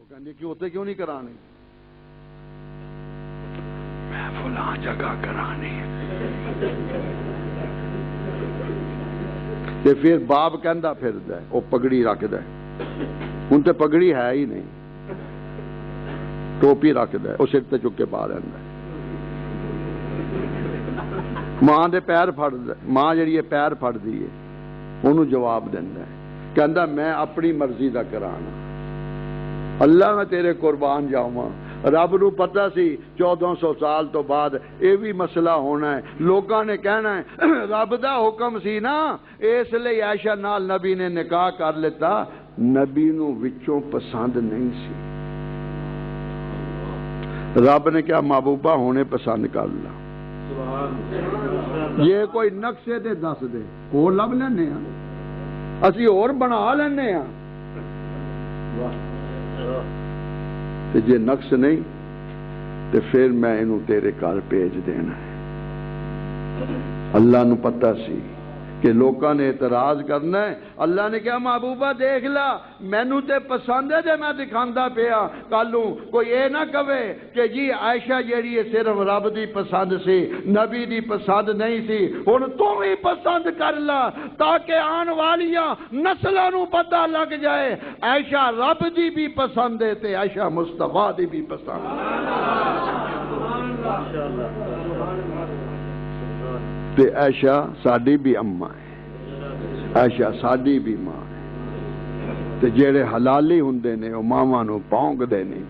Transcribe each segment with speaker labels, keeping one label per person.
Speaker 1: وہ کہندی کہ اتنے کیوں نہیں کرانی؟ میں فلاں جگہ کرانی تے پھر باپ کہندا پھردا ہے، وہ پگڑی رکھدا ہے، ہن تے پگڑی ہے ہی نہیں، ٹوپی رکھدا ہے، وہ سر تے چک کے پا لیندا ہے، ماں دے پیر پھڑدا، ماں جڑی ہے پیر پھڑدی ہے، انہوں جواب دیندا ہے، کہندا میں اپنی مرضی دا کرانا، اللہ میں تیرے قربان جاواں۔ رب نو پتہ سی 1400 سال تو بعد یہ بھی مسئلہ ہونا ہے، لوگاں نے کہنا ہے رب دا حکم سی نا، اس لیے عائشہ نال نبی نے نکاح کر لیتا، نبی نو وچوں پسند نہیں سی، رب نے کیا محبوبہ ہونے پسند کر لا، یہ کوئی نقشے تے دس دے وہ لب لینے ہاں، اسی اور بنا لینے ہاں، تے جے نقص نہیں تے پھر میں انہوں تیرے گھر بھیج دینا ہے۔ اللہ نو پتہ سی کہ لوکاں نے اعتراض کرنا ہے، اللہ نے کہا محبوبہ دیکھ لا، مینوں تے پسند ہے جے میں دکھاندا پیا، کالوں کوئی اے نہ کہے کہ جی عائشہ جیڑی ہے صرف رب دی پسند سی، نبی دی پسند نہیں سی، ہن تو ہی پسند کر لا تاکہ آن والیاں نسلاں نو پتہ لگ جائے عائشہ رب دی بھی پسند ہے تے عائشہ مصطفیٰ دی بھی پسند تے عائشہ ساڈی بھی اماں ہے، عائشہ ساڈی بھی ماں ہے، تے جیڑے حلالی ہوندے نے او ماواں نو پونک دے نہیں،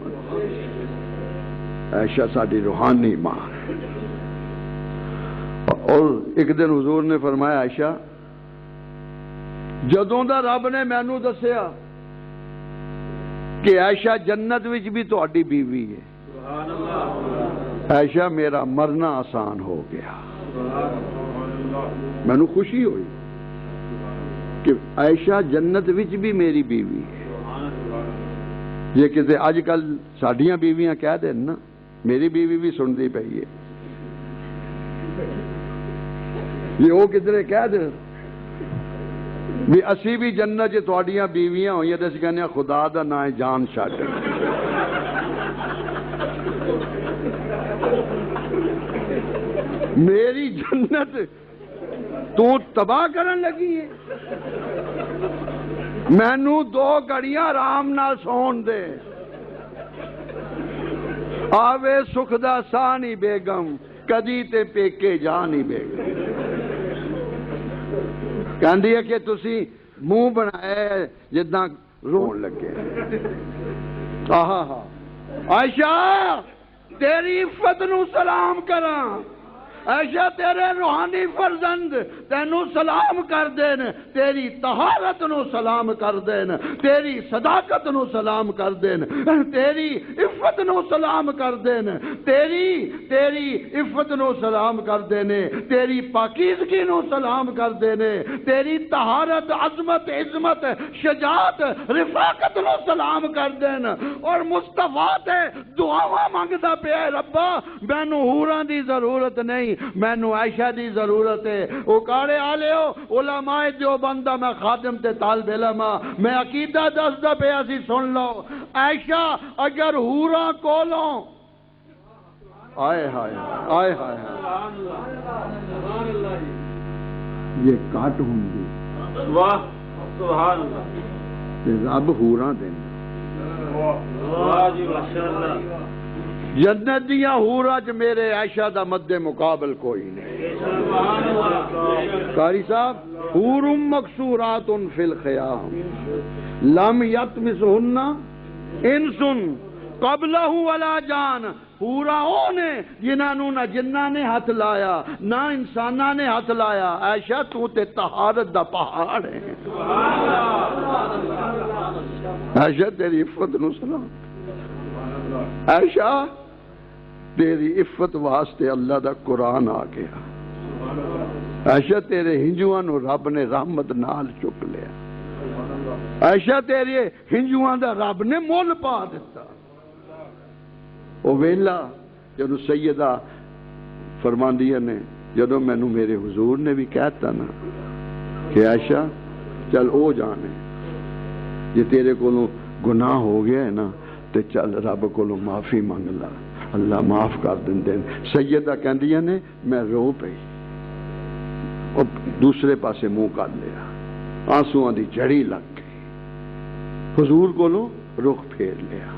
Speaker 1: عائشہ ساڈی روحانی ماں ہے۔ اور ایک دن حضور نے فرمایا عائشہ جدوں دا رب نے مینوں دسیا کہ عائشہ جنت وچ بھی تہاڈی بیوی ہے، عائشہ میرا مرنا آسان ہو گیا، میں نو خوشی ہوئی کہ عائشہ جنت وچ بھی میری بیوی ہے۔ یہ کسی اج کل ساڈیاں بیویاں کہہ دین نا میری بیوی بھی سنتی پئی ہے، یہ وہ کدھر کہہ دین بھی اسی بھی جنت چ تہاڈیاں بیویاں ہوئیاں تے اسی کہنے خدا دا نام جان چھڈ، میری جنت تو تباہ کرن لگی ہے، مینوں 2 گھڑیاں آرام نال سون دے، آوے سکھ دا سانی بیگم کدی تے پیکے جانی بیگم، کہندی ہے کہ تسی منہ بنائے جداں رون لگے، آہا عائشہ تیری عفت نو سلام کراں، عائشہ تیرے روحانی فرزند تینوں سلام کر دین، تیری طہارت نو سلام کر دین، تیری صداقت نو سلام کر دین، تیری عفت نو سلام کر دین، تیری عفت نو سلام کر دینے، تیری پاکیزگی نو سلام کر دینے، تیری طہارت عظمت عظمت شجاعت رفاقت نو سلام کر دین، اور مصطفیٰ تے دعاواں منگدا پیا ربا مینوں حوراں دی ضرورت نہیں، مینوں عائشہ دی ضرورت ہے۔ او کاڑے آلیو علماء دیوبند دا میں خادم تے طالب علم ہاں، میں عقیدہ دسدا پیا سی سن لو، عائشہ اگر حوراں کولوں آئے ہائے آئے ہائے یہ کٹ ہوندی سبحان اللہ تے رب حوراں دیندا، واہ جی ماشاءاللہ، جنت دیاں حوراں چ میرے عائشہ دا مد مقابل کوئی نہیں۔ قاری صاحب حور مقصورات فی الخیام لم یطمثہن انس قبلہ ولا جان، حوراں او نے جنہاں نہ جنہاں نے ہاتھ لایا نہ انساناں نے ہاتھ لایا، عائشہ تو تے طہارت دا پہاڑ ہے، عائشہ تیری عفت نو سلام، عائشہ تیری عفت واسطے اللہ دا قرآن آ گیا، عائشہ تیرے ہنجواں نو رب نے رحمت نال چک لیا، عائشہ تیرے ہنجواں دا رب نے مول پا دیتا۔ او ویلا جدو سیدہ فرماندیہ نے جدو مینوں میرے حضور نے بھی کہتا نا کہ عائشہ چل او جانے جی تیرے کو گناہ ہو گیا ہے نا تے چل رب کو معافی منگ لا، اللہ معاف کر دیں۔ سیدہ کہندیاں نے میں رو پئی، اور دوسرے پاسے منہ کر لیا، آنسواں دی جڑی لگ گئی، حضور کولوں رخ پھیر لیا،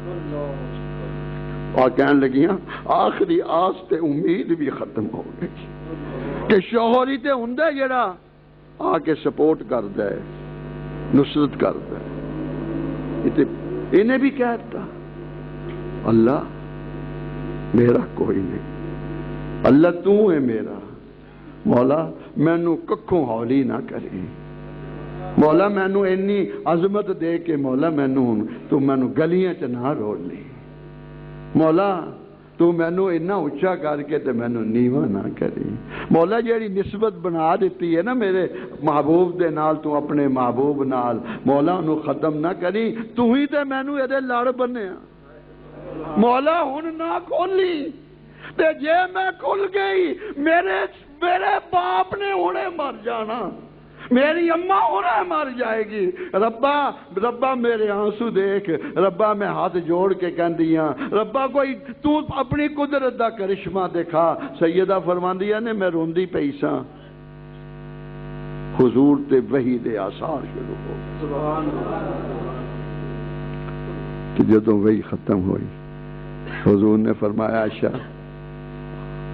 Speaker 1: اور کہنے لگیاں آخری آس تے امید بھی ختم ہو گئی کہ شوہر ہی تے ہوندا جڑا آ کے سپورٹ کردا ہے، نصرت کردا ہے۔ انہیں بھی کہتا اللہ میرا کوئی نہیں، اللہ تو ہے میرا، مولا مینو ککھوں ہولی نہ کرے، مولا مینو اینی عظمت دے کے مولا تو مینو گلیاں چ نہ روڑ لی، مولا تو مینو اتنا اچھا کر کے تے مینو نیواں نہ کری، مولا جیڑی نسبت بنا دیتی ہے نا میرے محبوب دے نال تو اپنے محبوب نال، مولا انہوں ختم نہ کری، تو ہی تے مینو یہ لڑ بنیا، مولا ہن نہ کھولی، تے جے میں کھل گئی میرے باپ نے ہونے مر جانا، میری اماں ہونا مر جائے گی، ربا میرے آنسو دیکھ، ربا میں ہاتھ جوڑ کے کہندیاں ربا کوئی تو اپنی قدرت دا کرشمہ دکھا۔ سیدہ فرماندیاں نے میں روندی پئی ساں، حضور تے وحی دے آثار شروع ہو گئے، سبحان اللہ، کہ جدوں وحی ختم ہوئی حضور نے فرمایا عائشہ،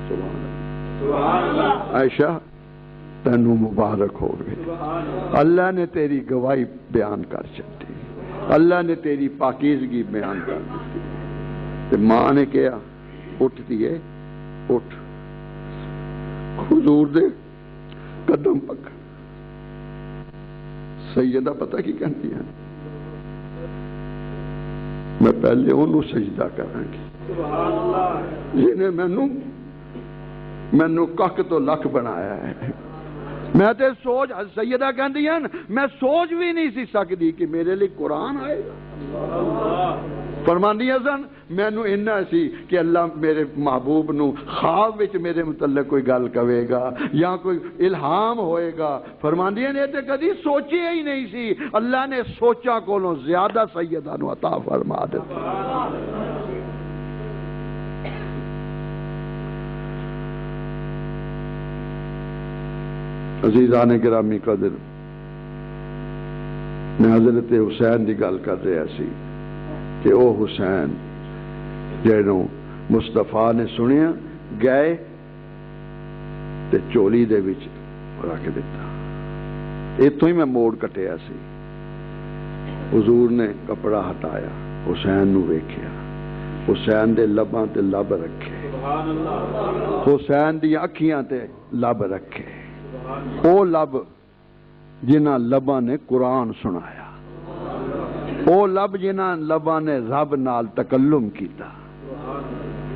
Speaker 1: سبحان اللہ، عائشہ تینوں مبارک ہو گئے، اللہ نے تیری گواہی بیان کر چکی، اللہ نے تیری پاکیزگی بیان کر دی۔ تو ماں نے کہا اٹھتی ہے، اٹھ، حضور دے قدم پکڑ۔ سیدہ پتہ کی کہتی ہے میں پہلے انہوں سجدہ کروں گی جنہیں مینوں کک تو لکھ بنایا ہے، میں تے سوچ، سیدہ کہندی ہیں میں سوچ بھی نہیں سی سکتی کہ میرے لیے قرآن آئے گا، فرماندیاں سن مینوں اتنا سی کہ اللہ میرے محبوب نو خواب وچ میرے متعلق کوئی گل کہے گا یا کوئی الہام ہوئے گا، فرماندیاں نے تے کدی سوچی ہی نہیں سی، اللہ نے سوچا کولوں زیادہ سیدہ نو عطا فرما دتا۔ عزیزان گرامی قدر، میں حضرت حسین دی گل کر رہا سی کہ او حسین جنوں مصطفیٰ نے سنیا گئے تے چولی دے وچ رکھ دیتا، اتوں ہی میں موڑ کٹیا سی، حضور نے کپڑا ہٹایا، حسین نو ویکھیا، حسین دے لباں تے لب رکھے، حسین دی اکھیاں تے لب رکھے، او لب جنہ لباں نے قرآن سنایا، او لب جنہ لباں نے رب نال تکلم کیتا،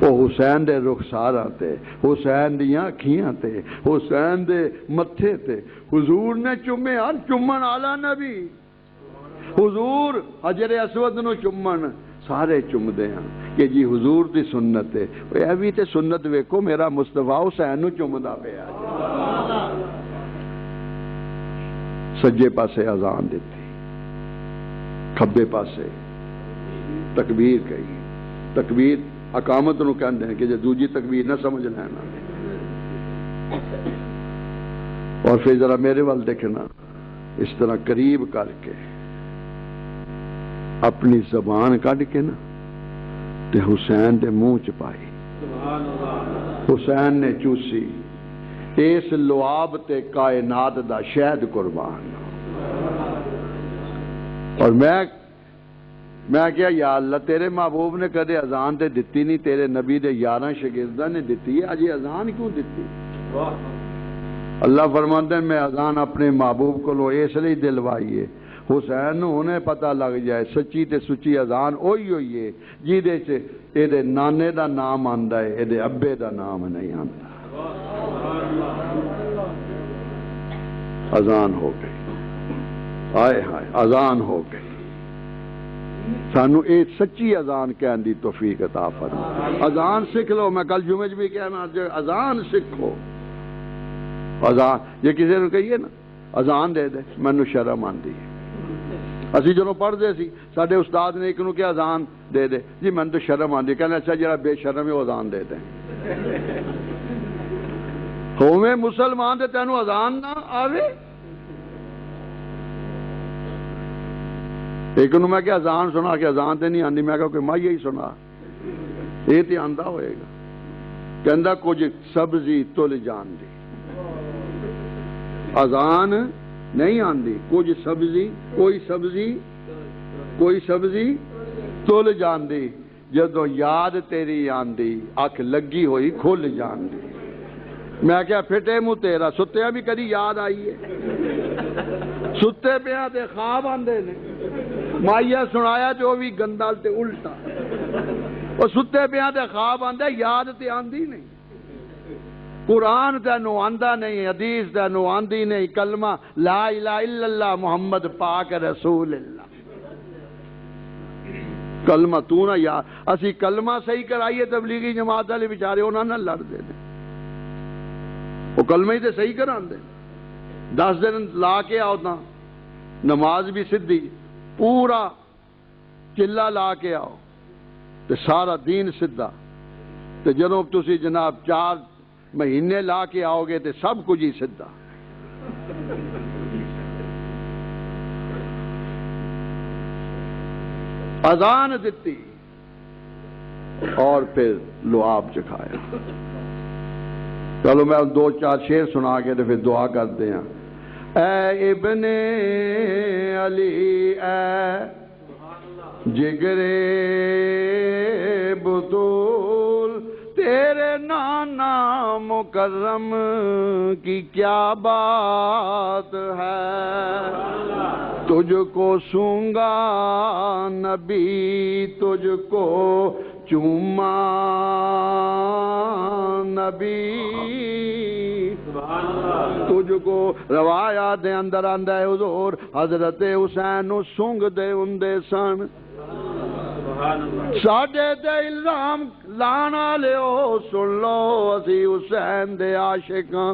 Speaker 1: او حسین دے رخساراں تے، حسین دیاں اکھیاں تے، حسین دے متھے تے حضور نے چومے، ہر چومن والا نبی، حضور حجر اسود نو چومن سارے چومدے ہیں کہ جی حضور دی سنت ہے، اے بھی تے سنت ویکھو میرا مصطفیٰ حسین نو چومدا پیا، سجے پاسے اذان دیتی، کھبے پاسے تکبیر کہی، تکبیر اقامت نو کہندے ہیں کہ جے دوجی تکبیر نہ سمجھ لینا، اور پھر ذرا میرے وال دیکھنا، اس طرح قریب کر کے اپنی زبان کڈ کے نا تے حسین دے منہ چ پائی، حسین نے چوسی، اس لعاب تے کائنات دا شہد قربان، اور میں کیا یا اللہ تیرے محبوب نے کدے اذان تے دتی نہیں، تیرے نبی دے 11 شاگرداں نے دتی ہے، اج اذان کیوں دتی؟ اللہ فرماتے ہیں میں اذان اپنے محبوب کو اس لیے دلوائی ہے حسین نو انہیں پتہ لگ جائے سچی تے سچی اذان اوہی ہوئی ہے جیدے سے اے دے نانے دا نام آندا ہے، اے دے ابے دا نام نہیں آندا۔ اذان ہو گئی، آئے ہائے اذان ہو گئی، سانو اے سچی اذان کہن دی توفیق عطا فرما، اذان سکھ لو، میں کل جمعہ بھی کہنا اذان سکھو، اذان یہ کسی نے کہیے نا اذان دے دے مینوں شرم آندی ہے، اسی جدوں پڑھتے سی ساڈے استاد نے ایک نو کہ اذان دے دے جی میں تو شرم آتی کہنا اچھا جڑا بے شرم ہے وہ اذان دے دیں ہوویں مسلمان تے تینوں اذان نہ آوے ایک نو میں کہ اذان سنا کہ اذان تے نہیں آندی میں کہ مائیے ہی سنا یہ تے آندا ہوئے گا کہندا کچھ سبزی تل جان دی اذان نہیں آندی کچھ سبزی کوئی سبزی تل جان دی جدو یاد تیری آندی اکھ لگی ہوئی کھل جان دی میں کیا پھٹے منہ تیرا ستیا بھی کدی یاد آئی ہے ستے پیا تے خواب آندے نے مائیا سنایا جو بھی گندا تے الٹا اور ستے پیا تے خواب آندے یاد تے آندی نہیں قرآن تینوں آندا نہیں حدیث تینوں آندی نہیں کلمہ لا الہ الا اللہ محمد پاک رسول اللہ کلمہ تو نہ یاد اسی کلمہ صحیح کرائیے تبلیغی جماعت والے بیچارے انہاں نہ لڑ دے وہ کلمہ ہی تے صحیح کران دے 10 دن لا کے آؤ نا نماز بھی سدھی پورا چلا لا کے آؤ تے سارا دین سدھا تے جدوں تسی جناب 4 مہینے لا کے آؤ گے تے سب کچھ ہی سدھا اذان دیتی اور پھر لعاب چکھایا چلو میں 2-4 شعر سنا کے پھر دعا کرتے ہیں اے ابن علی اے جگرے بطول تیرے نانا مکرم کی کیا بات ہے تجھ کو سونگا نبی تجھ کو چوما نبی تجھ کو روایات دے اندر آندا ہے حضور حضرت حسین نو سونگ دے ہوندے سن ساڈے تے الزام لانا لیو سن لو اسی حسین دے عاشق ہاں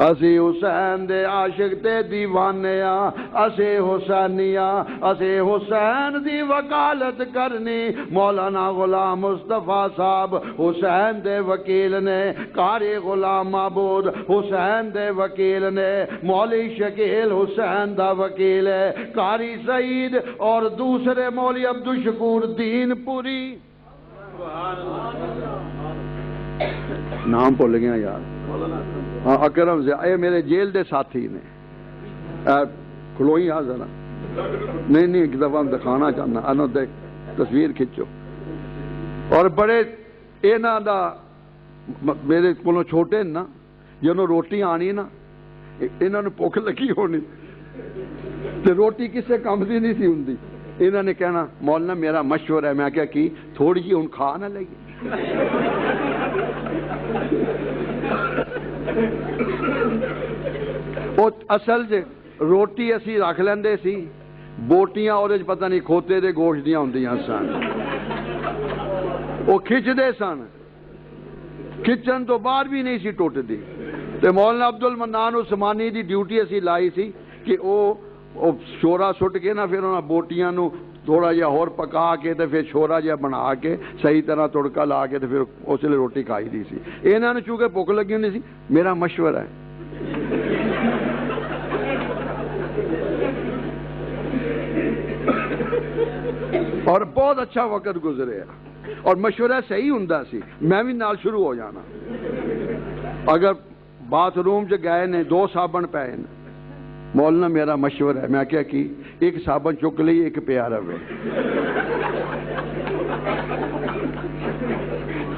Speaker 1: اسی حسین دے عاشق تے دیوانے ہاں اسی حسینی ہاں اسی حسین دی وکالت کرنی مولانا غلام مصطفیٰ صاحب حسین دے وکیل نے قاری غلام معبود حسین دے وکیل نے مولی شکیل حسین دا وکیل ہے قاری سعید اور دوسرے مولی عبدالشکور دین پوری نام بھول گیا یار ہاں اکرم سے اے میرے جیل دے ساتھی نے کھلوئی آ ذرا نہیں ایک دفعہ دکھانا چاہنا انو دیکھ تصویر کھچو اور بڑے اینا دا میرے کو چھوٹے نا جنہوں روٹی آنی نا انہوں نے بھوک لگی ہونی تے روٹی کسے کام دی نہیں سی ہوندی انہوں نے کہنا مولانا میرا مشورہ ہے میں کیا کی تھوڑی جی ہوں کھا نہ لگی اصل جے روٹی اسی رکھ لیندے سی بوٹیاں اور پتہ نہیں کھوتے دے گوشت دیاں ہوندیاں سن وہ کھچ دے سن کھچن تو باہر بھی نہیں سی ٹوٹ دی تے مولانا عبد المنان عثمانی دی ڈیوٹی اسی لائی سی کہ وہ شورا سٹ کے نا پھر انہاں بوٹیاں نو تھوڑا جہا اور پکا کے تے پھر شورا جہا بنا کے صحیح طرح تڑکا لا کے تے پھر اس لیے روٹی کھائی دی سی انہاں نے چونکہ بھوک لگی ہونی سی میرا مشورہ ہے اور بہت اچھا وقت گزرے اور مشورہ صحیح ہوندا سی میں بھی نال شروع ہو جانا اگر باتھ روم چ گئے نے 2 صابن پے نے مولانا میرا مشورہ ہے میں کیا کی ایک صابن چک لی ایک پیا رہے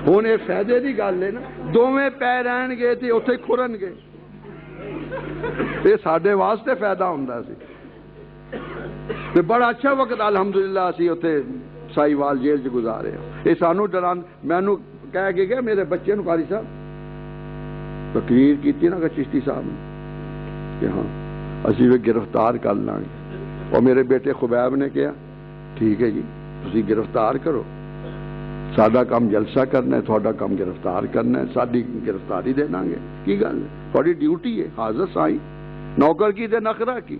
Speaker 1: ہوں یہ فائدے کی گل ہے نا دونوں پے رہن گے تو اتنے کھرن گے یہ سارے واسطے فائدہ ہوتا سی بڑا اچھا وقت الحمدللہ اسی اتنے سائیوال جیل چ گزارے یہ سانو ڈران مینو کہہ کے گیا میرے بچے نو قاری صاحب تقریر کی نا چشتی صاحب نے کہ ہاں اسی بھی گرفتار کر لیں گے اور میرے بیٹے خبیب نے کہا ٹھیک ہے جی تسی گرفتار کرو سادہ کام جلسہ کرنا ہے تھوڑا کام گرفتار کرنا ہے ساری گرفتاری دے دیں گے کی گل ہے تھوڑی ڈیوٹی ہے حاضر سائی نوکر کی تے نخرہ کی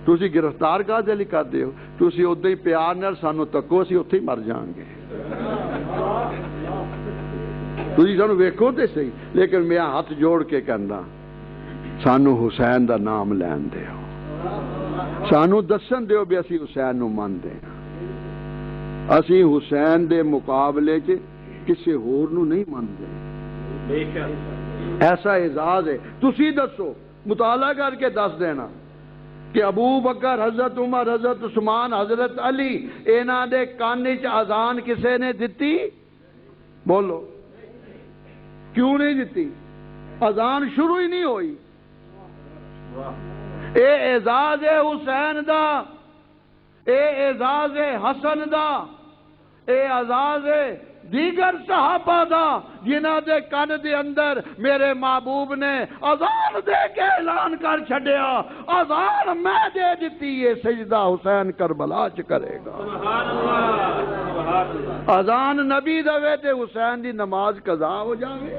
Speaker 1: تسی گرفتار کہتے لئے کرتے ہو؟ تسی ادھر ہی پیار نال سانو تکو اسی اتھے ہی مر جان گے. تسی سانو ویکھو تے صحیح، لیکن میں ہاتھ جوڑ کے کہنا سانو حسین دا نام لین دیو، سانو دسن دیو بھی اسی حسین نو من دے ہیں. اسی حسین دے مقابلے چ کسی ہور نو نہیں من دے. ایسا اعزاز ہے. تسی دسو، مطالعہ کر کے دس دینا کہ ابو بکر، حضرت عمر، حضرت عثمان، حضرت علی، انہاں دے کان وچ اذان کسے نے دتی؟ بولو کیوں نہیں دتی؟ اذان شروع ہی نہیں ہوئی. اے اعزاز حسین دا، اے اعزاز حسن دا، اے اعزاز دیگر صحابہ دا جنہاں دے کان دے اندر میرے محبوب نے اذان دے کے اعلان کر چھڈیا، اذان میں دے دیتی ہے، سجدہ حسین کربلا چ کرے گا. اذان نبی دے تے حسین دی نماز قضا ہو جاوے،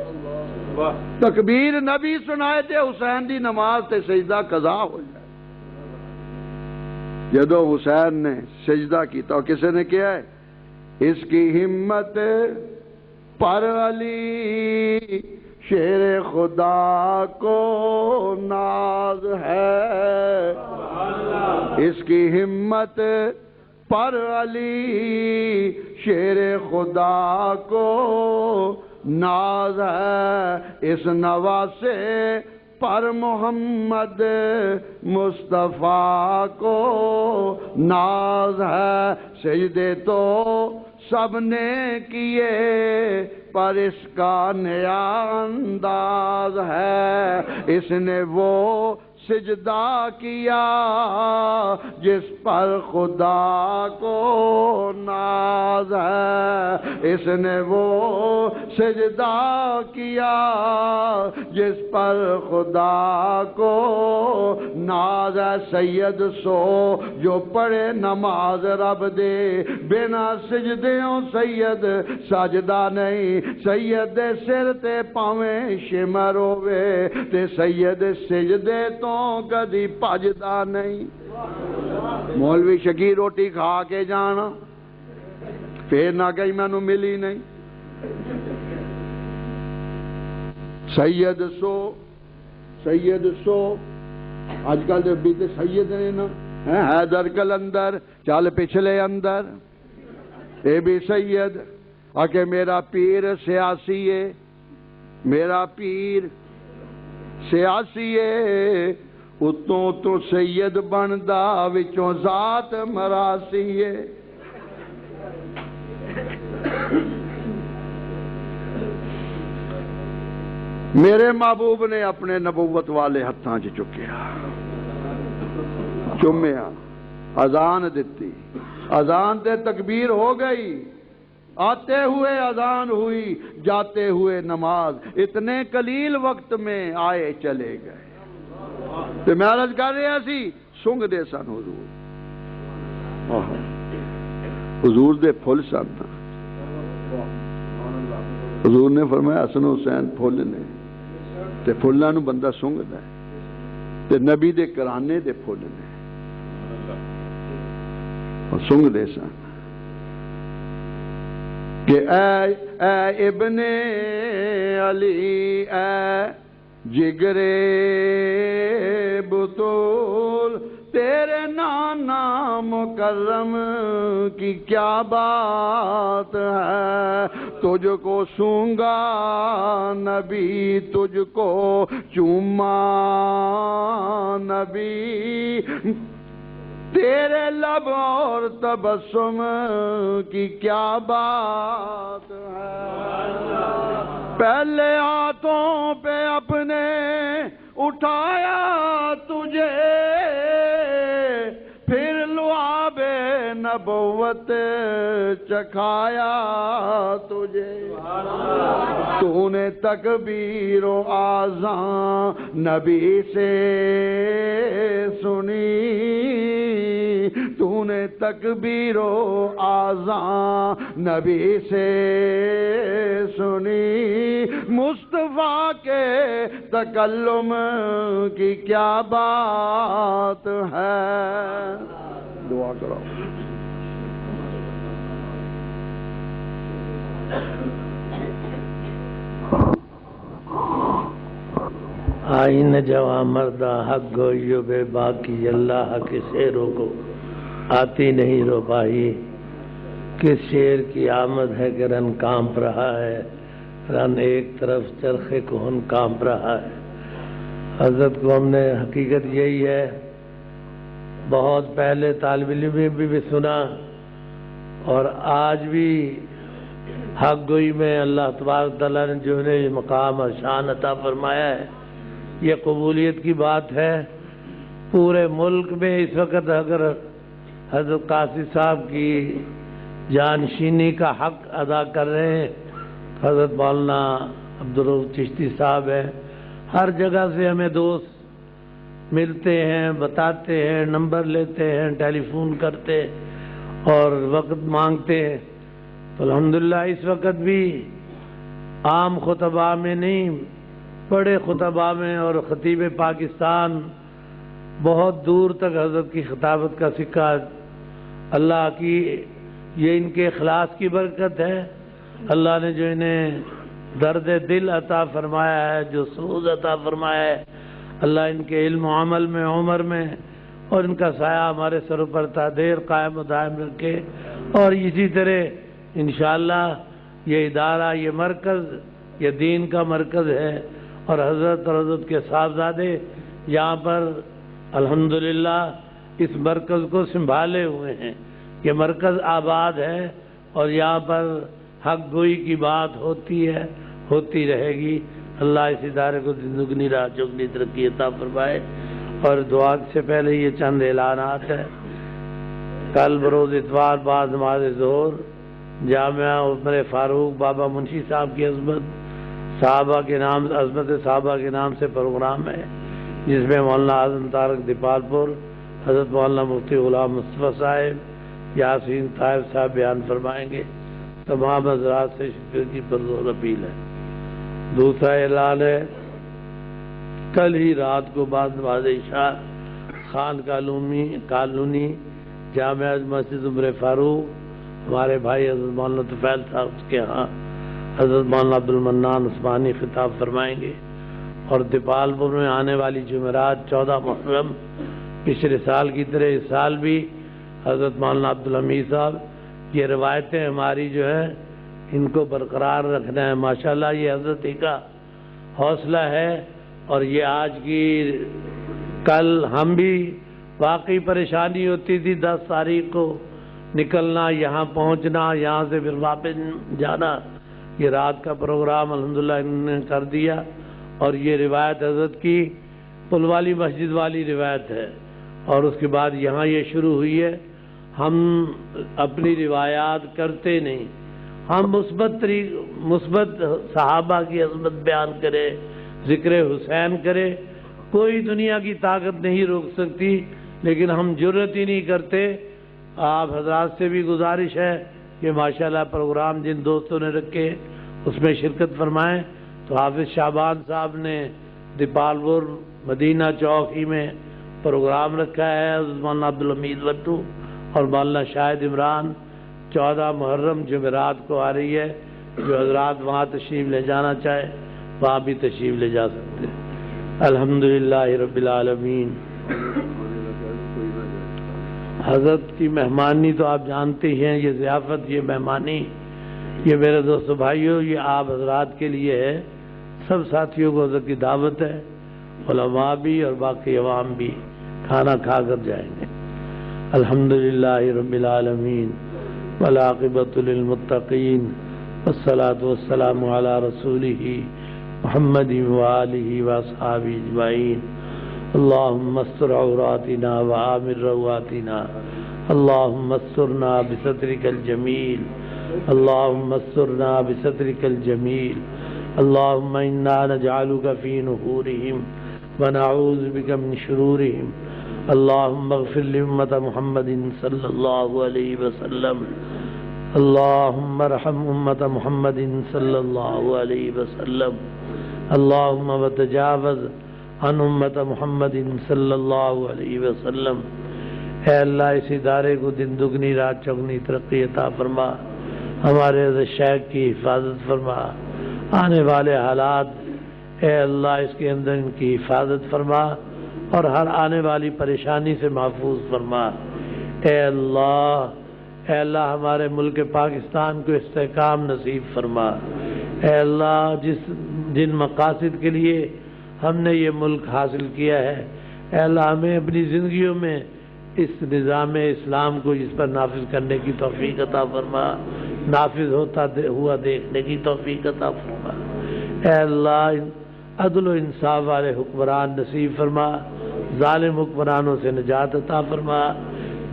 Speaker 1: تکبیر نبی سنائے تے حسین دی نماز تے سجدہ قضا ہو جائے. جدو حسین نے سجدہ کیتا کسے نے کیا ہے؟ اس کی ہمت پر علی شیر خدا کو ناز ہے، اس کی ہمت پر علی شیر خدا کو ناز ہے، اس نواسے پر محمد مصطفیٰ کو ناز ہے. سجدے تو سب نے کیے پر اس کا نیا انداز ہے، اس نے وہ سجدہ کیا جس پر خدا کو ناز ہے، اس نے وہ سجدہ کیا جس پر خدا کو ناز ہے. سید سو جو پڑھے نماز رب دے، بنا سجدیوں سید سجدہ نہیں. سید دے سر تے پاویں شمر ہووے تے سید سجدے تو کدی پجدا نہیں. مولوی شکی روٹی کھا کے جانا پھر نہ گئی مینوں ملی نہیں. سید سو اج کل دے بھی تے سید نے نا، حیدر کلندر چل پچھلے اندر، اے بھی سید آ کہ میرا پیر سیاسی ہے، میرا پیر سیاسی ہے، اتوں تو سید بندا وچوں ذات مراسی ہے. میرے محبوب نے اپنے نبوت والے ہتھاں چ چکیا، چومیا، اذان دتی، اذان تے تکبیر ہو گئی، آتے ہوئے اذان ہوئی، جاتے ہوئے نماز. اتنے قلیل وقت میں آئے چلے گئے. تو میں عرض کر رہا سی سنگ دے سن حضور، حضور دے پھول سن. حضور نے فرمایا حسن حسین پھول نے تے پھلاں نو بندہ سنگدا ہے، تے نبی دے کرانے دے پھول نے سنگ دے سن کہ اے ابن علی، اے جگرے بطول، تیرے نانا مکرم کی کیا بات ہے. تجھ کو سونگا نبی، تجھ کو چوما نبی، تیرے لب اور تبسم کی کیا بات ہے. پہلے ہاتھوں پہ اپنے اٹھایا تجھے، پھر لعاب نبوت چکھایا تجھے. تو نے تکبیر و آذان نبی سے سنی، تو تو نے تکبیر و آذان نبی سے سنی، مصطفیٰ کے تکلم کی کیا بات ہے؟ دعا کرو۔
Speaker 2: آئین جواں مردہ حق گوئیو بے باقی، اللہ کے شعروں کو آتی نہیں ربائی۔ کس شعر کی آمد ہے کہ رن کانپ رہا ہے، رن ایک طرف چرخے کہن کانپ رہا ہے۔ حضرت کو ہم نے حقیقت یہی ہے، بہت پہلے طالب علم میں بھی سنا، اور آج بھی حق گوئی میں اللہ تبارک تعالیٰ نے جو انہیں مقام اور شان عطا فرمایا ہے، یہ قبولیت کی بات ہے۔ پورے ملک میں اس وقت اگر حضرت قاصد صاحب کی جانشینی کا حق ادا کر رہے ہیں، حضرت مولانا عبدالرؤف چشتی صاحب ہیں، ہر جگہ سے ہمیں دوست ملتے ہیں، بتاتے ہیں، نمبر لیتے ہیں، ٹیلی فون کرتے اور وقت مانگتے ہیں۔ تو الحمدللہ اس وقت بھی عام خطبہ میں نہیں، بڑے خطبہ میں اور خطیب پاکستان بہت دور تک حضرت کی خطابت کا سکہ، اللہ کی یہ ان کے اخلاص کی برکت ہے۔ اللہ نے جو انہیں درد دل عطا فرمایا ہے، جو سعود عطا فرمایا ہے، اللہ ان کے علم و عمل میں، عمر میں، اور ان کا سایہ ہمارے سروں پر تا دیر قائم و دائم رکھے۔ اور اسی طرح انشاءاللہ یہ ادارہ، یہ مرکز، یہ دین کا مرکز ہے، اور حضرت اور حضرت کے صاحبزادے یہاں پر الحمدللہ اس مرکز کو سنبھالے ہوئے ہیں۔ یہ مرکز آباد ہے اور یہاں پر حق گوئی کی بات ہوتی ہے، ہوتی رہے گی۔ اللہ اس ادارے کو زندگی راہ چوگنی ترقی عطا فرمائے۔ اور دعا سے پہلے یہ چند اعلانات ہیں۔ کل بروز اتوار بعد نماز ظہر جامعہ عمر فاروق بابا منشی صاحب کی عظمت صحابہ کے نام، عظمت صحابہ کے نام سے پروگرام ہے، جس میں مولانا اعظم طارق دیپال پور، حضرت مولانا مفتی غلام مصطفیٰ صاحب، یاسین طاہر صاحب بیان فرمائیں گے۔ تمام حضرات سے شکر کی پرزور اپیل ہے۔ دوسرا اعلان ہے، کل ہی رات کو بعد نماز عشاء خان کالونی جامعہ مسجد عمر فاروق ہمارے بھائی حضرت مولانا طفیل صاحب کے ہاں حضرت مولانا عبدالمنان عثمانی خطاب فرمائیں گے۔ اور دیپال پور میں آنے والی جمعرات 14 محرم پچھلے سال کی طرح اس سال بھی حضرت مولانا عبدالحمید صاحب، یہ روایتیں ہماری جو ہیں ان کو برقرار رکھنا ہے۔ ماشاءاللہ یہ حضرت ہی کا حوصلہ ہے، اور یہ آج کی، کل ہم بھی واقعی پریشانی ہوتی تھی 10 تاریخ کو نکلنا، یہاں پہنچنا، یہاں سے پھر واپس جانا۔ یہ رات کا پروگرام الحمدللہ انہوں نے کر دیا، اور یہ روایت حضرت کی پل والی مسجد والی روایت ہے، اور اس کے بعد یہاں یہ شروع ہوئی ہے۔ ہم اپنی روایات کرتے نہیں، ہم مثبت صحابہ کی عظمت بیان کریں، ذکر حسین کریں۔ کوئی دنیا کی طاقت نہیں روک سکتی، لیکن ہم جرأت ہی نہیں کرتے۔ آپ حضرات سے بھی گزارش ہے کہ ماشاءاللہ پروگرام جن دوستوں نے رکھے اس میں شرکت فرمائیں۔ تو حافظ شعبان صاحب نے دیپال پور مدینہ چوک ہی میں پروگرام رکھا ہے، حضرت مولانا عبدالحمید وٹو اور مولانا شاہد عمران 14 محرم جمعرات کو آ رہی ہے۔ جو حضرات وہاں تشریف لے جانا چاہے وہاں بھی تشریف لے جا سکتے ہیں۔ الحمدللہ رب العالمین۔ حضرت کی مہمانی تو آپ جانتے ہی ہیں، یہ ضیافت، یہ مہمانی، یہ میرے دوستو بھائیوں، یہ آپ حضرات کے لیے ہے۔ سب ساتھیوں کو حضرت کی دعوت ہے، علماء بھی اور باقی عوام بھی کھانا کھا کر جائیں گے۔ الحمدللہ رب العالمین والعاقبۃ للمتقین والصلاة والسلام علی رسولہ محمد وآلہ واصحابہ اجمعین۔ اللہم استر عوراتنا وآمن رواتنا، اللہم استرنا بسترک الجمیل، اللہم استرنا بسترک الجمیل، اللہم انا نجعلک فی نحورہم ونعوذ بک من شرورہم، اللهم اغفر لأمة محمد صلى الله عليه وسلم اللهم ارحم أمة محمد صلى الله عليه وسلم اللهم وتجاوز عن أمة محمد صلى الله عليه وسلم۔ اے اللہ اس ادارے کو دن دگنی رات چگنی ترقی عطا فرما، ہمارے عزیز شیخ کی حفاظت فرما، آنے والے حالات اے اللہ اس کے اندر ان کی حفاظت فرما اور ہر آنے والی پریشانی سے محفوظ فرما۔ اے اللہ ہمارے ملک پاکستان کو استحکام نصیب فرما۔ اے اللہ جن مقاصد کے لیے ہم نے یہ ملک حاصل کیا ہے، اے اللہ ہمیں اپنی زندگیوں میں اس نظام اسلام کو اس پر نافذ کرنے کی توفیق عطا فرما، نافذ ہوتا ہوا دیکھنے کی توفیق عطا فرما۔ اے اللہ عدل و انصاف والے حکمران نصیب فرما، ظالم حکمرانوں سے نجات عطا فرما،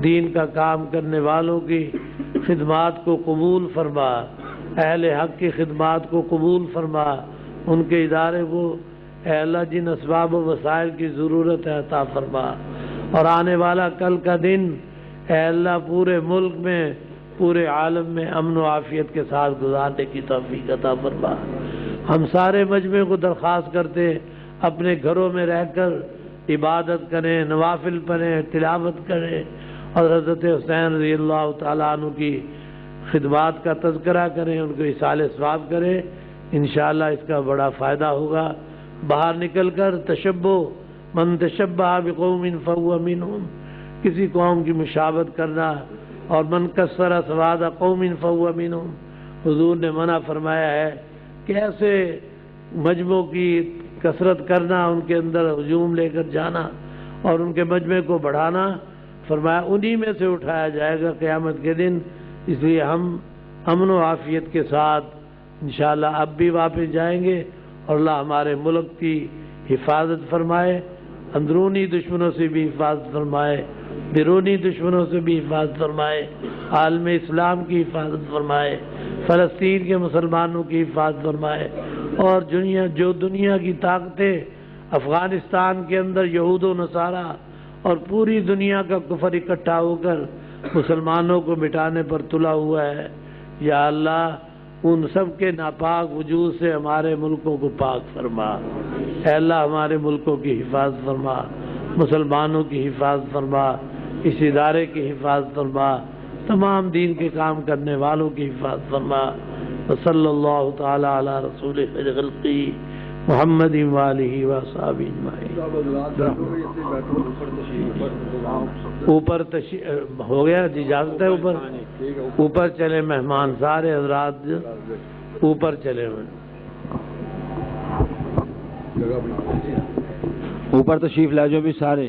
Speaker 2: دین کا کام کرنے والوں کی خدمات کو قبول فرما، اہل حق کی خدمات کو قبول فرما، ان کے ادارے کو اے اللہ جن اسباب و وسائل کی ضرورت ہے عطا فرما، اور آنے والا کل کا دن اے اللہ پورے ملک میں پورے عالم میں امن و عافیت کے ساتھ گزارنے کی توفیق عطا فرما۔ ہم سارے مجمع کو درخواست کرتے اپنے گھروں میں رہ کر عبادت کریں، نوافل پڑھیں، تلاوت کریں اور حضرت حسین رضی اللہ تعالیٰ عنہ کی خدمات کا تذکرہ کریں، ان کو ایصال ثواب کریں، انشاءاللہ اس کا بڑا فائدہ ہوگا۔ باہر نکل کر من تشبہ بقوم فہو منہم، کسی قوم کی مشابہت کرنا، اور من کسر سواد قوم فہو منہم، حضور نے منع فرمایا ہے کہ ایسے مجموعوں کی کثرت کرنا، ان کے اندر ہجوم لے کر جانا اور ان کے مجمع کو بڑھانا، فرمایا انہی میں سے اٹھایا جائے گا قیامت کے دن۔ اس لیے ہم امن و عافیت کے ساتھ انشاءاللہ اب بھی واپس جائیں گے، اور اللہ ہمارے ملک کی حفاظت فرمائے، اندرونی دشمنوں سے بھی حفاظت فرمائے، بیرونی دشمنوں سے بھی حفاظت فرمائے، عالم اسلام کی حفاظت فرمائے، فلسطین کے مسلمانوں کی حفاظت فرمائے، اور جو دنیا کی طاقتیں افغانستان کے اندر یہود و نصارہ اور پوری دنیا کا کفر اکٹھا ہو کر مسلمانوں کو مٹانے پر تلا ہوا ہے، یا اللہ ان سب کے ناپاک وجود سے ہمارے ملکوں کو پاک فرما۔ اے اللہ ہمارے ملکوں کی حفاظت فرما، مسلمانوں کی حفاظت فرما، اس ادارے کی حفاظت فرما، تمام دین کے کام کرنے والوں کی حفاظت فرما۔ وصلی اللہ تعالی علی رسول خیر خلقی محمد وآلہ وصحبہ اجمعین۔ اوپر ہو گیا جی، اجازت ہے اوپر چلے مہمان سارے حضرات اوپر چلے ہوئے،
Speaker 3: اوپر تشریف لے جو بھی سارے۔